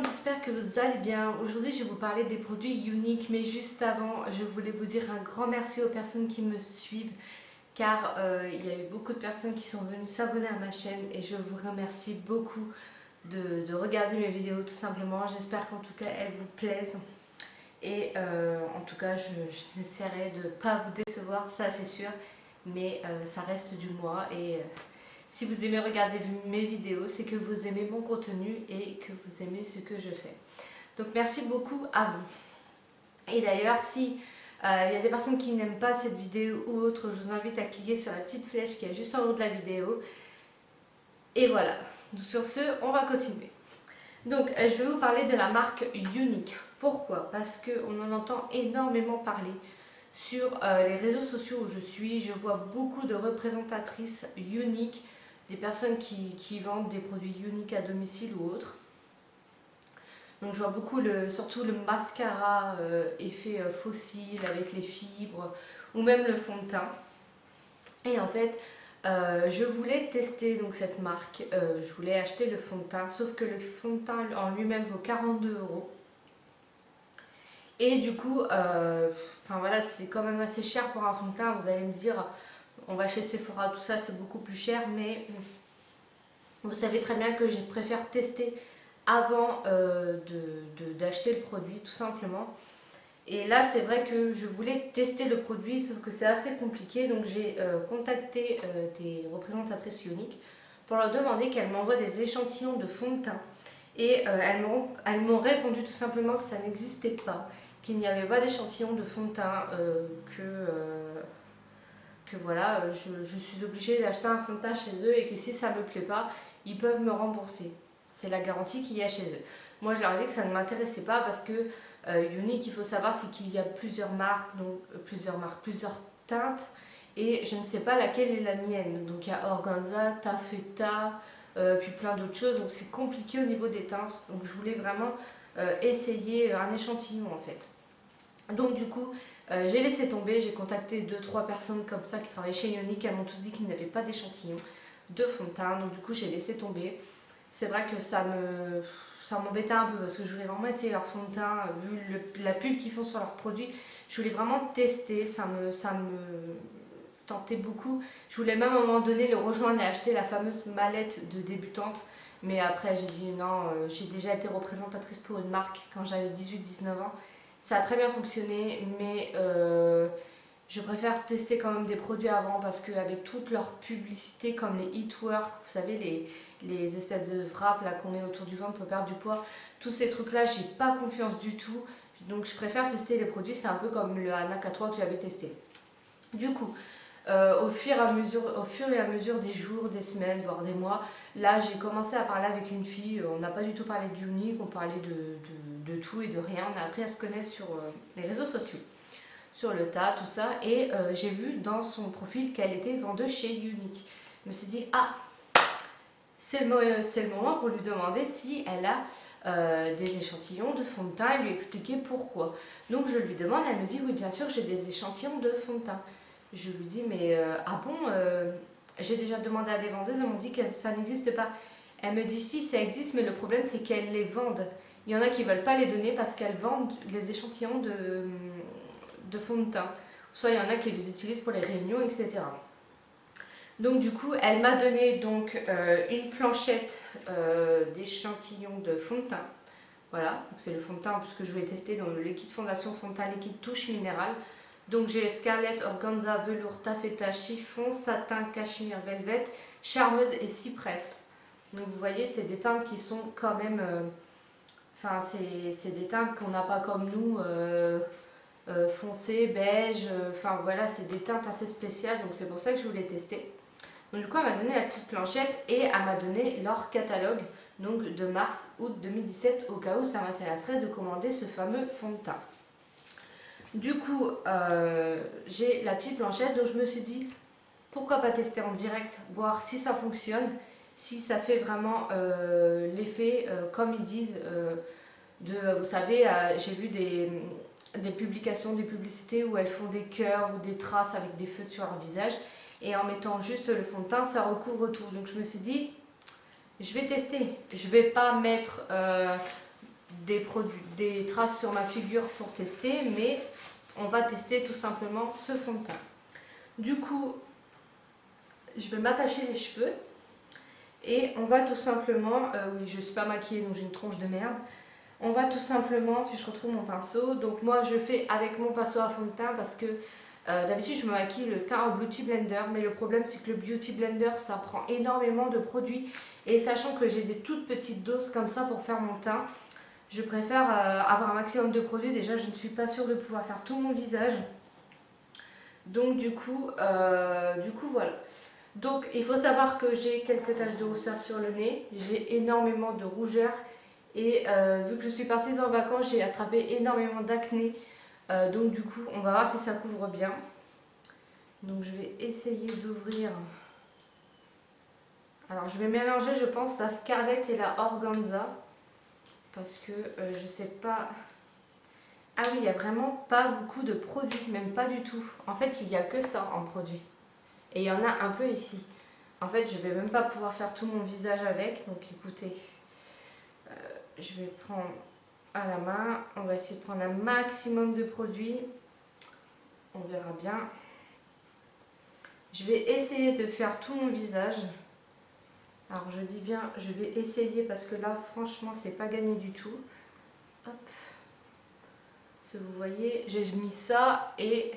monde, j'espère que vous allez bien. Aujourd'hui, je vais vous parler des produits uniques, mais juste avant, je voulais vous dire un grand merci aux personnes qui me suivent, car il y a eu beaucoup de personnes qui sont venues s'abonner à ma chaîne et je vous remercie beaucoup de regarder mes vidéos tout simplement. J'espère qu'en tout cas, elles vous plaisent et en tout cas, j'essaierai de ne pas vous décevoir, ça c'est sûr, mais ça reste du moi et si vous aimez regarder mes vidéos, c'est que vous aimez mon contenu et que vous aimez ce que je fais. Donc merci beaucoup à vous. Et d'ailleurs, si il y a des personnes qui n'aiment pas cette vidéo ou autre, je vous invite à cliquer sur la petite flèche qui est juste en haut de la vidéo. Et voilà. Sur ce, on va continuer. Donc, je vais vous parler de la marque Unique. Pourquoi? Parce qu'on en entend énormément parler. Sur les réseaux sociaux où je suis, je vois beaucoup de représentatrices uniques, des personnes qui vendent des produits uniques à domicile ou autres. Donc je vois beaucoup, surtout le mascara effet fossile avec les fibres ou même le fond de teint. Et en fait, je voulais tester donc cette marque, je voulais acheter le fond de teint, sauf que le fond de teint en lui-même vaut 42 euros. Et du coup, enfin voilà, c'est quand même assez cher pour un fond de teint. Vous allez me dire, on va chez Sephora, tout ça, c'est beaucoup plus cher, mais vous savez très bien que je préfère tester avant d'acheter le produit, tout simplement. Et là, c'est vrai que je voulais tester le produit, sauf que c'est assez compliqué. Donc, j'ai contacté des représentatrices uniques pour leur demander qu'elles m'envoient des échantillons de fond de teint. Et elles m'ont répondu tout simplement que ça n'existait pas, qu'il n'y avait pas d'échantillon de fond de teint, que voilà, je suis obligée d'acheter un fond de teint chez eux et que si ça ne me plaît pas, ils peuvent me rembourser. C'est la garantie qu'il y a chez eux. Moi, je leur ai dit que ça ne m'intéressait pas parce que Unique, il faut savoir, c'est qu'il y a plusieurs marques, donc plusieurs teintes et je ne sais pas laquelle est la mienne. Donc il y a Organza, Taffeta, puis plein d'autres choses. Donc c'est compliqué au niveau des teintes. Donc je voulais vraiment essayer un échantillon en fait. Donc du coup, j'ai laissé tomber, j'ai contacté 2-3 personnes comme ça qui travaillent chez Unique, elles m'ont tous dit qu'ils n'avaient pas d'échantillon de fond de teint, donc du coup j'ai laissé tomber. C'est vrai que ça m'embêtait un peu parce que je voulais vraiment essayer leur fond de teint, vu la pub qu'ils font sur leurs produits, je voulais vraiment tester, ça me tentait beaucoup. Je voulais même à un moment donné le rejoindre et acheter la fameuse mallette de débutante, mais après j'ai dit non, j'ai déjà été représentatrice pour une marque quand j'avais 18-19 ans. Ça a très bien fonctionné, mais je préfère tester quand même des produits avant parce qu'avec toutes leurs publicités comme les Eat Work, vous savez, les espèces de wraps là qu'on met autour du ventre pour perdre du poids, tous ces trucs là, j'ai pas confiance du tout. Donc je préfère tester les produits, c'est un peu comme le Hana K3 que j'avais testé. Du coup, au fur et à mesure des jours, des semaines, voire des mois, là j'ai commencé à parler avec une fille, on n'a pas du tout parlé d'Unique, on parlait de tout et de rien, on a appris à se connaître sur les réseaux sociaux, sur le tas, tout ça, et j'ai vu dans son profil qu'elle était vendeuse chez Unique. Je me suis dit, ah, c'est le moment pour lui demander si elle a des échantillons de fond de teint et lui expliquer pourquoi. Donc je lui demande, elle me dit, oui bien sûr j'ai des échantillons de fond de teint. Je lui dis, mais ah bon, j'ai déjà demandé à des vendeuses, elles m'ont dit que ça n'existe pas. Elle me dit, si, ça existe, mais le problème, c'est qu'elles les vendent. Il y en a qui ne veulent pas les donner parce qu'elles vendent les échantillons de fond de teint. Soit il y en a qui les utilisent pour les réunions, etc. Donc du coup, elle m'a donné donc, une planchette d'échantillons de fond de teint. Voilà, c'est le fond de teint puisque je voulais tester dans le liquide fondation fond de teint liquide touche minérale. Donc j'ai Scarlett, Organza, Velours, Taffeta, Chiffon, Satin, Cachemire, Velvet, Charmeuse et Cypress. Donc vous voyez, c'est des teintes qui sont quand même... Enfin, c'est des teintes qu'on n'a pas comme nous, foncé, beige. Enfin voilà, c'est des teintes assez spéciales, donc c'est pour ça que je voulais tester. Donc du coup, elle m'a donné la petite planchette et elle m'a donné leur catalogue donc de mars-août 2017 au cas où ça m'intéresserait de commander ce fameux fond de teint. Du coup, j'ai la petite planchette, donc je me suis dit, pourquoi pas tester en direct, voir si ça fonctionne, si ça fait vraiment l'effet, comme ils disent, vous savez, j'ai vu des publications, des publicités où elles font des cœurs ou des traces avec des feux sur leur visage, et en mettant juste le fond de teint, ça recouvre tout. Donc je me suis dit, je vais tester, je vais pas mettre... des traces sur ma figure pour tester, mais on va tester tout simplement ce fond de teint. Du coup, je vais m'attacher les cheveux et on va tout simplement, oui je suis pas maquillée donc j'ai une tronche de merde, on va tout simplement, si je retrouve mon pinceau, donc moi je fais avec mon pinceau à fond de teint parce que d'habitude je me maquille le teint au Beauty Blender, mais le problème c'est que le Beauty Blender ça prend énormément de produits et sachant que j'ai des toutes petites doses comme ça pour faire mon teint, je préfère avoir un maximum de produits. Déjà je ne suis pas sûre de pouvoir faire tout mon visage, donc du coup voilà. Donc il faut savoir que j'ai quelques taches de rousseur sur le nez, j'ai énormément de rougeur et vu que je suis partie en vacances j'ai attrapé énormément d'acné, donc du coup on va voir si ça couvre bien. Donc je vais essayer d'ouvrir. Alors je vais mélanger je pense la Scarlett et la Organza parce que je sais pas. Ah oui, il n'y a vraiment pas beaucoup de produits, même pas du tout. En fait il n'y a que ça en produit. Et il y en a un peu ici. En fait, je vais même pas pouvoir faire tout mon visage avec. Donc écoutez, je vais prendre à la main. On va essayer de prendre un maximum de produits. On verra bien. Je vais essayer de faire tout mon visage. Alors je dis bien, je vais essayer parce que là, franchement, c'est pas gagné du tout. Hop. Si vous voyez, j'ai mis ça et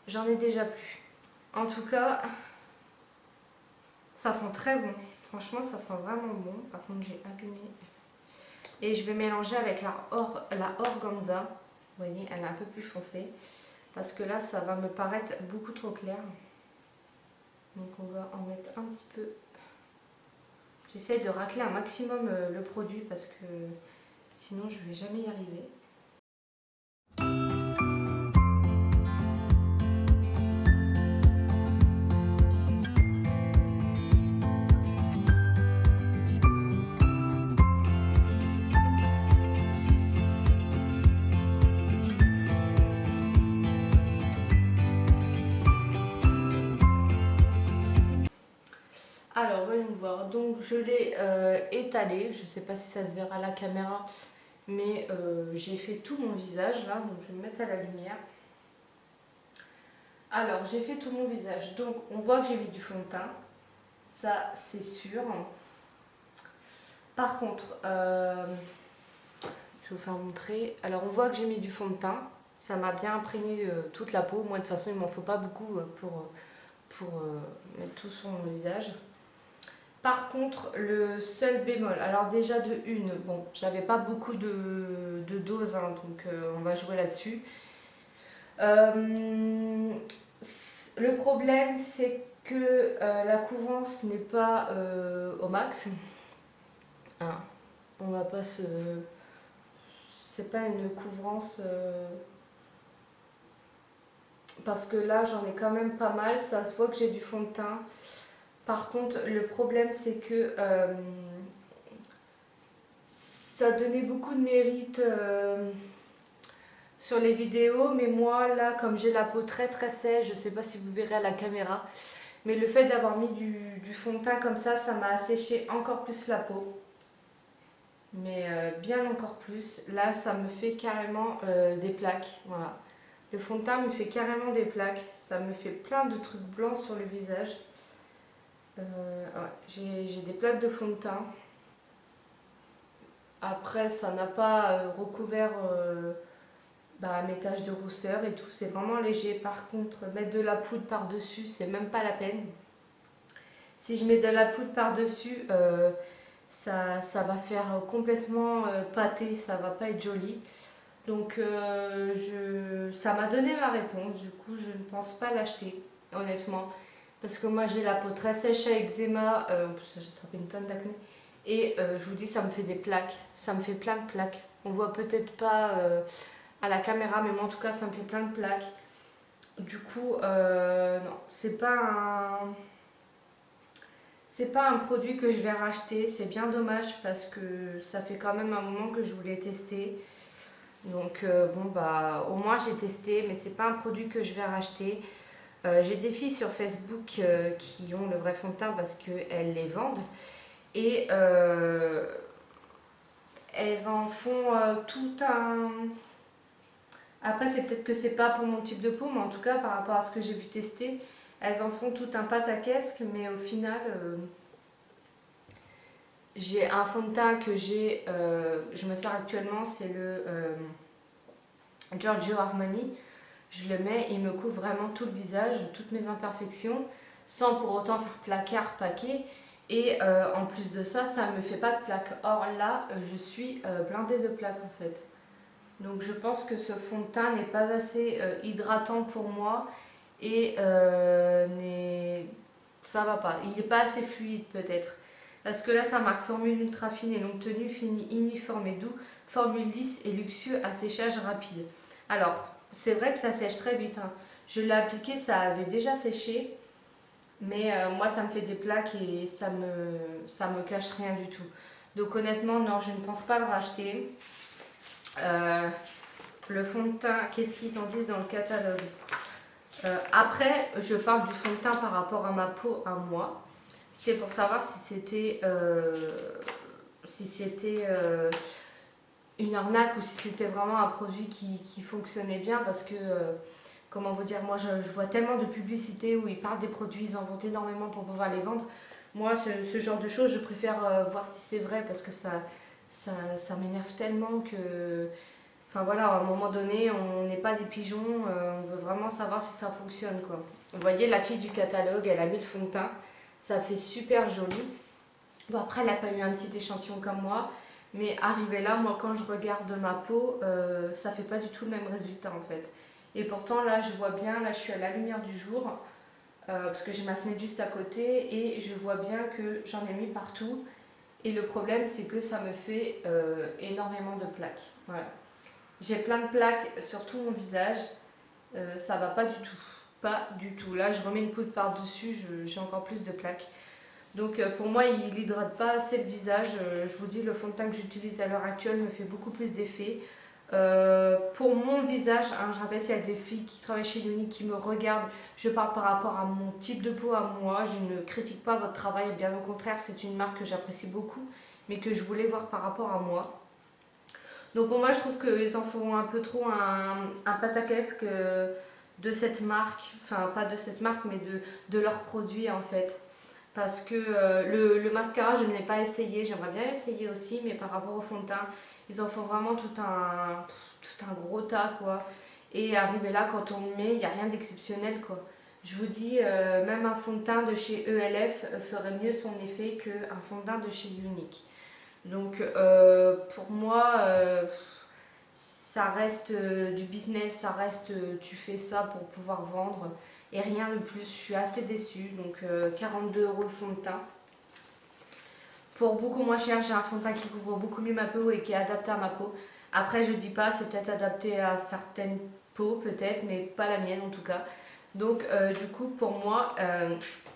j'en ai déjà plus. En tout cas, ça sent très bon. Franchement, ça sent vraiment bon. Par contre, j'ai allumé. Et je vais mélanger avec la Organza. Vous voyez, elle est un peu plus foncée. Parce que là, ça va me paraître beaucoup trop clair. Donc, on va en mettre un petit peu. J'essaie de racler un maximum le produit parce que sinon, je ne vais jamais y arriver. Alors voyons voir, donc je l'ai étalé, je ne sais pas si ça se verra à la caméra, mais j'ai fait tout mon visage là, donc je vais me mettre à la lumière. Alors j'ai fait tout mon visage, donc on voit que j'ai mis du fond de teint, ça c'est sûr. Par contre, je vais vous faire montrer, alors on voit que j'ai mis du fond de teint, ça m'a bien imprégné toute la peau, moi de toute façon il m'en faut pas beaucoup pour mettre tout sur mon visage. Par contre, le seul bémol, alors déjà de une, bon, j'avais pas beaucoup de doses, hein, donc on va jouer là-dessus. Le problème, c'est que la couvrance n'est pas au max. Hein, on va pas se... C'est pas une couvrance... parce que là, j'en ai quand même pas mal, ça se voit que j'ai du fond de teint. Par contre, le problème, c'est que ça donnait beaucoup de mérite sur les vidéos, mais moi, là, comme j'ai la peau très très sèche, je sais pas si vous verrez à la caméra, mais le fait d'avoir mis du fond de teint comme ça m'a asséché encore plus la peau. Mais bien encore plus. Là, ça me fait carrément des plaques, voilà. Le fond de teint me fait carrément des plaques, ça me fait plein de trucs blancs sur le visage. Ouais, j'ai des plaques de fond de teint. Après, ça n'a pas recouvert mes taches de rousseur et tout. C'est vraiment léger. Par contre, mettre de la poudre par-dessus, c'est même pas la peine. Si je mets de la poudre par-dessus, ça va faire complètement pâté. Ça va pas être joli. Donc, ça m'a donné ma réponse. Du coup, je ne pense pas l'acheter, honnêtement. Parce que moi j'ai la peau très sèche à eczéma, en plus j'ai attrapé une tonne d'acné. Et je vous dis, ça me fait des plaques, ça me fait plein de plaques. On voit peut-être pas à la caméra, mais moi en tout cas ça me fait plein de plaques. Du coup, non, c'est pas un produit que je vais racheter, c'est bien dommage parce que ça fait quand même un moment que je voulais tester. Donc bon bah au moins j'ai testé, mais c'est pas un produit que je vais racheter. J'ai des filles sur Facebook qui ont le vrai fond de teint parce qu'elles les vendent et elles en font tout un... Après, c'est peut-être que c'est pas pour mon type de peau, mais en tout cas, par rapport à ce que j'ai pu tester, elles en font tout un pataquesque, mais au final, j'ai un fond de teint que je me sers actuellement, c'est le Giorgio Armani. Je le mets, il me couvre vraiment tout le visage, toutes mes imperfections, sans pour autant faire placard, paquet. Et en plus de ça, ça ne me fait pas de plaques. Or là, je suis blindée de plaques en fait. Donc je pense que ce fond de teint n'est pas assez hydratant pour moi et ça va pas. Il n'est pas assez fluide peut-être. Parce que là, ça marque formule ultra fine et longue tenue, fini, uniforme et doux, formule lisse et luxueux à séchage rapide. Alors, c'est vrai que ça sèche très vite, hein. Je l'ai appliqué, ça avait déjà séché, mais moi, ça me fait des plaques et ça me cache rien du tout. Donc honnêtement, non, je ne pense pas le racheter. Le fond de teint, qu'est-ce qu'ils en disent dans le catalogue? Après, je parle du fond de teint par rapport à ma peau à moi. C'était pour savoir si c'était une arnaque ou si c'était vraiment un produit qui fonctionnait bien parce que, comment vous dire, moi je vois tellement de publicités où ils parlent des produits, ils en vendent énormément pour pouvoir les vendre. Moi, ce genre de choses, je préfère voir si c'est vrai parce que ça m'énerve tellement que... Enfin voilà, à un moment donné, on n'est pas des pigeons, on veut vraiment savoir si ça fonctionne quoi. Vous voyez, la fille du catalogue, elle a mis le fond de teint, ça fait super joli. Bon après, elle n'a pas eu un petit échantillon comme moi, mais arrivé là, moi quand je regarde ma peau, ça fait pas du tout le même résultat en fait. Et pourtant là, je vois bien, là je suis à la lumière du jour, parce que j'ai ma fenêtre juste à côté, et je vois bien que j'en ai mis partout. Et le problème, c'est que ça me fait énormément de plaques. Voilà. J'ai plein de plaques sur tout mon visage. Ça va pas du tout. Pas du tout. Là, je remets une poudre par-dessus, j'ai encore plus de plaques. Donc pour moi, il n'hydrate pas assez le visage. Je vous dis, le fond de teint que j'utilise à l'heure actuelle me fait beaucoup plus d'effet. Pour mon visage, hein, je rappelle, s'il y a des filles qui travaillent chez Younique qui me regardent, je parle par rapport à mon type de peau à moi. Je ne critique pas votre travail, bien au contraire, c'est une marque que j'apprécie beaucoup, mais que je voulais voir par rapport à moi. Donc pour moi, je trouve qu'ils en font un peu trop un pataquesque de cette marque, enfin pas de cette marque, mais de leurs produits en fait. Parce que le mascara, je ne l'ai pas essayé, j'aimerais bien essayer aussi, mais par rapport au fond de teint, ils en font vraiment tout un gros tas quoi. Et arrivé là, quand on le met, il n'y a rien d'exceptionnel quoi. Je vous dis, même un fond de teint de chez ELF ferait mieux son effet qu'un fond de teint de chez Younique. Donc pour moi, ça reste du business, ça reste tu fais ça pour pouvoir vendre et rien de plus. Je suis assez déçue, donc 42 € le fond de teint. Pour beaucoup moins cher, j'ai un fond de teint qui couvre beaucoup mieux ma peau et qui est adapté à ma peau. Après, je dis pas, c'est peut-être adapté à certaines peaux, peut-être, mais pas la mienne en tout cas. Donc du coup, pour moi,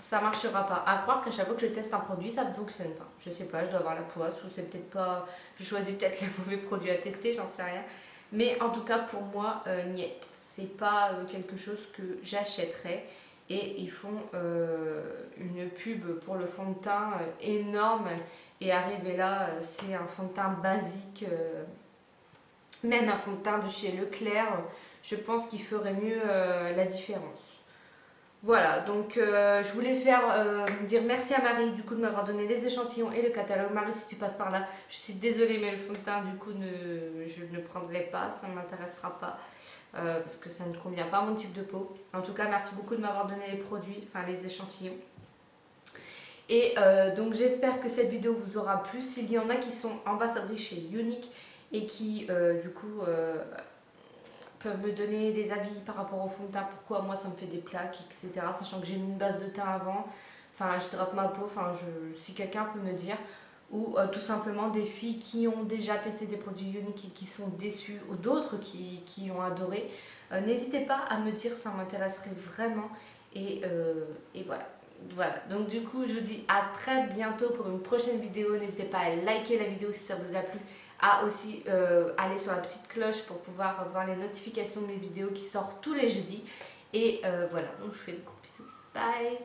ça marchera pas. À croire qu'à chaque fois que je teste un produit, ça ne fonctionne pas. Je sais pas, je dois avoir la poisse ou c'est peut-être pas... Je choisis peut-être les mauvais produits à tester, j'en sais rien. Mais en tout cas, pour moi, niet. C'est pas quelque chose que j'achèterais. Et ils font une pub pour le fond de teint énorme. Et arrivé là, c'est un fond de teint basique. Même un fond de teint de chez Leclerc, je pense qu'il ferait mieux la différence. Voilà, donc je voulais dire merci à Marie du coup de m'avoir donné les échantillons et le catalogue. Marie, si tu passes par là, je suis désolée, mais le fond de teint du coup je ne prendrai pas, ça ne m'intéressera pas parce que ça ne convient pas à mon type de peau. En tout cas, merci beaucoup de m'avoir donné les produits, enfin les échantillons. Et donc j'espère que cette vidéo vous aura plu. S'il y en a qui sont ambassadrices chez Younique et qui du coup peuvent me donner des avis par rapport au fond de teint, pourquoi moi ça me fait des plaques, etc. Sachant que j'ai mis une base de teint avant, enfin j'hydrate ma peau, enfin si quelqu'un peut me dire, ou tout simplement des filles qui ont déjà testé des produits Younique et qui sont déçues, ou d'autres qui ont adoré, n'hésitez pas à me dire, ça m'intéresserait vraiment, et voilà. Voilà, donc du coup je vous dis à très bientôt pour une prochaine vidéo. N'hésitez pas à liker la vidéo si ça vous a plu, à aussi aller sur la petite cloche pour pouvoir voir les notifications de mes vidéos qui sortent tous les jeudis. Et voilà, donc je vous fais de gros bisous. Bye!